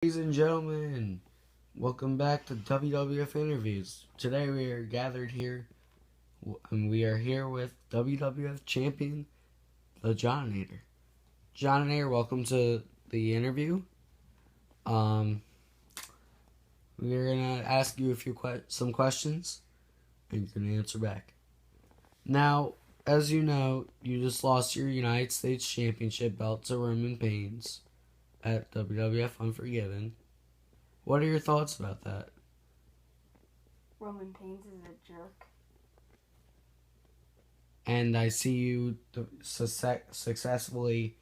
Ladies and gentlemen, welcome back to WWF Interviews. Today we are gathered here, and we are here with WWF Champion, the Johninator. Johninator, welcome to the interview. We're gonna ask you some questions, and you're gonna answer back. Now, as you know, you just lost your United States Championship belt to Roman Reigns at WWF Unforgiven. What are your thoughts about that? Roman Reigns is a jerk. And I see you successfully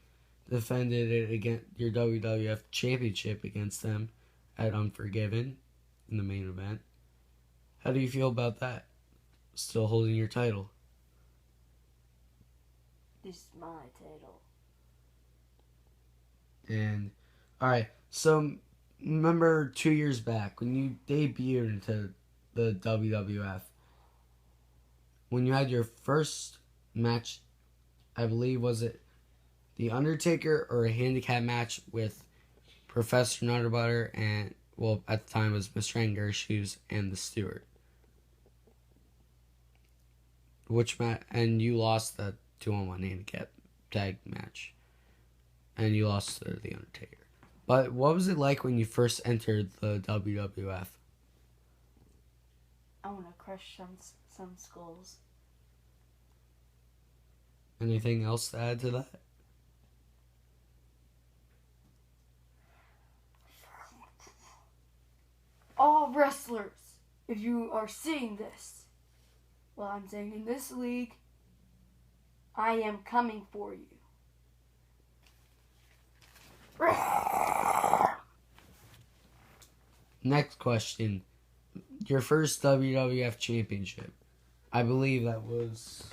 defended it against your WWF Championship against them at Unforgiven in the main event. How do you feel about that? Still holding your title. This is my title. And, alright, so remember 2 years back when you debuted into the WWF, when you had your first match, I believe, was it The Undertaker or a handicap match with Professor Nutterbutter and, well, at the time it was Mr. Angershoes and the Stewart. And you lost that 2-on-1 handicap tag match. And you lost to The Undertaker. But what was it like when you first entered the WWF? I want to crush some skulls. Anything else to add to that? All wrestlers, if you are seeing this, well, I'm saying in this league, I am coming for you. Next question. Your first WWF Championship. I believe that was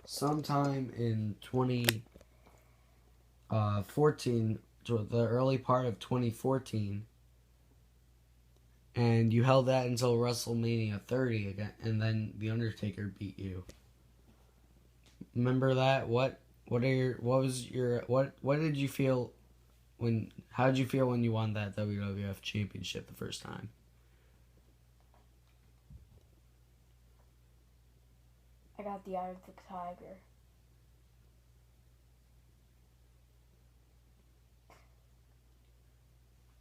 sometime in 2014, to the early part of 2014. And you held that until WrestleMania 30 again, and then The Undertaker beat you. Remember that? What did you feel how did you feel when you won that WWF Championship the first time? I got the eye of the tiger.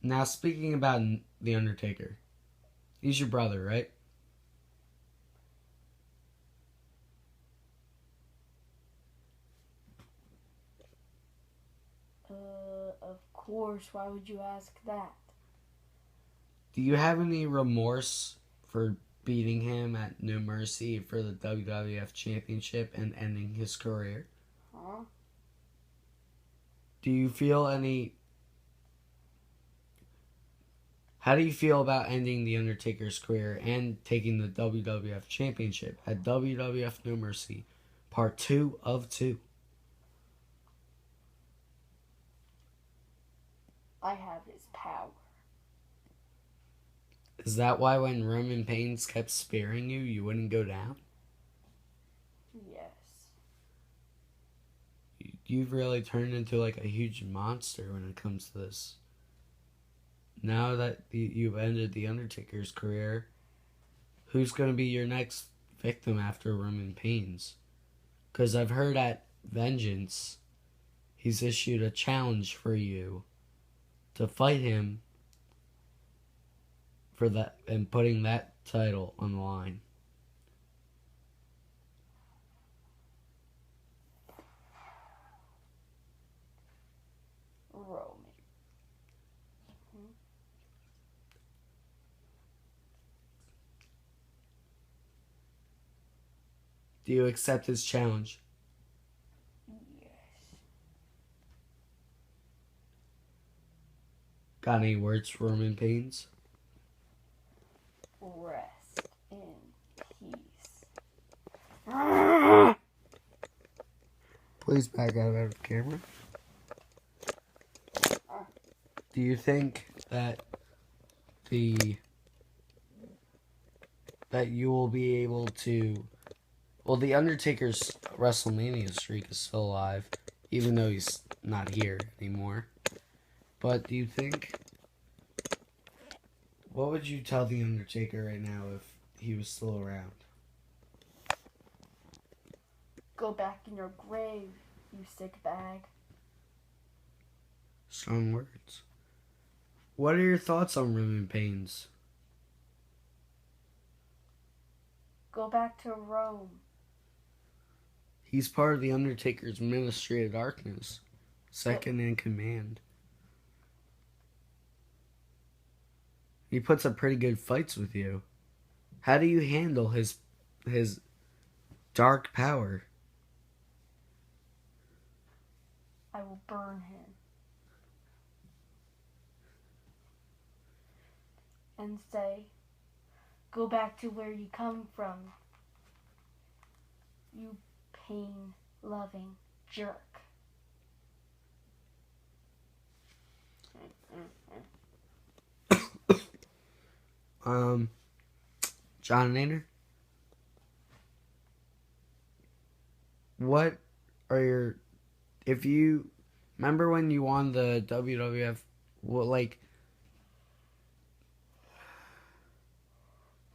Now, speaking about The Undertaker, he's your brother, right? Of course. Why would you ask that? Do you have any remorse for beating him at No Mercy for the WWF Championship and ending his career? Huh? Do you feel any... How do you feel about ending The Undertaker's career and taking the WWF Championship at WWF No Mercy, Part 2 of 2? I have his power. Is that why when Roman Reigns kept spearing you, you wouldn't go down? Yes. You've really turned into like a huge monster when it comes to this. Now that you've ended The Undertaker's career, who's going to be your next victim after Roman Reigns? Because I've heard at Vengeance, he's issued a challenge for you to fight him for that and putting that title on the line. Roman. Do you accept his challenge? Yes. Got any words for Roman Reigns? Rest in peace. Please back out of the camera. Do you think that you will be able to... Well, The Undertaker's WrestleMania streak is still alive, even though he's not here anymore. But do you think What would you tell The Undertaker right now if he was still around? Go back in your grave, you sick bag. Strong words. What are your thoughts on Roman Reigns? Go back to Rome. He's part of The Undertaker's Ministry of Darkness. Second in command. He puts up pretty good fights with you. How do you handle his dark power? I will burn him. And say, go back to where you come from, you pain-loving jerk. Johninator? What are your... If you... Remember when you won the WWF...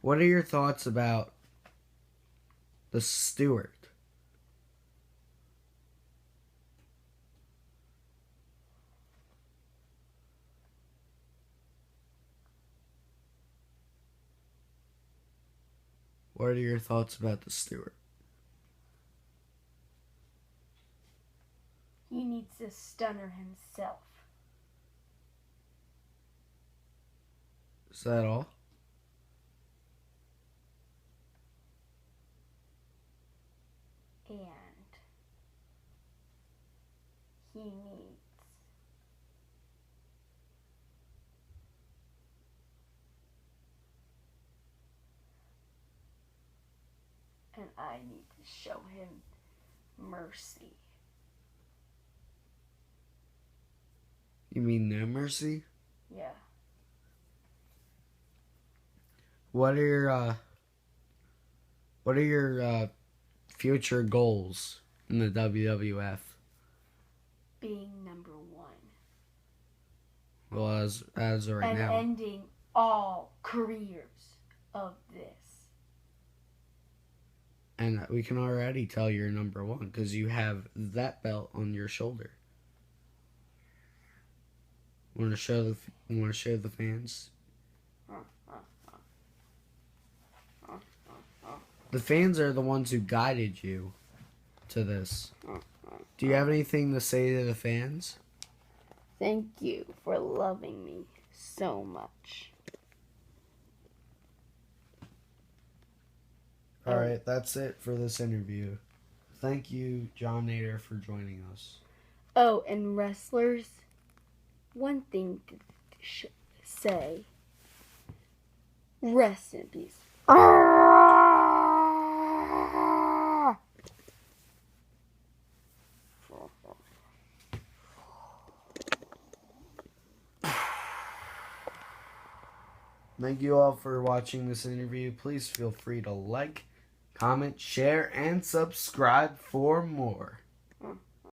What are your thoughts about the Stewart? What are your thoughts about the Stewart? He needs a stunner himself. Is that all? And he needs and I need to show him mercy. You mean no mercy? Yeah. What are your future goals in the WWF? Being number one. Well, as of right and now. Ending all careers of this. And we can already tell you're number one because you have that belt on your shoulder. Want to show the fans? The fans are the ones who guided you to this. Do you have anything to say to the fans? Thank you for loving me so much. Alright, that's it for this interview. Thank you, Johninator, for joining us. Oh, and wrestlers, one thing to say. Rest in peace. Thank you all for watching this interview. Please feel free to like, comment, share, and subscribe for more.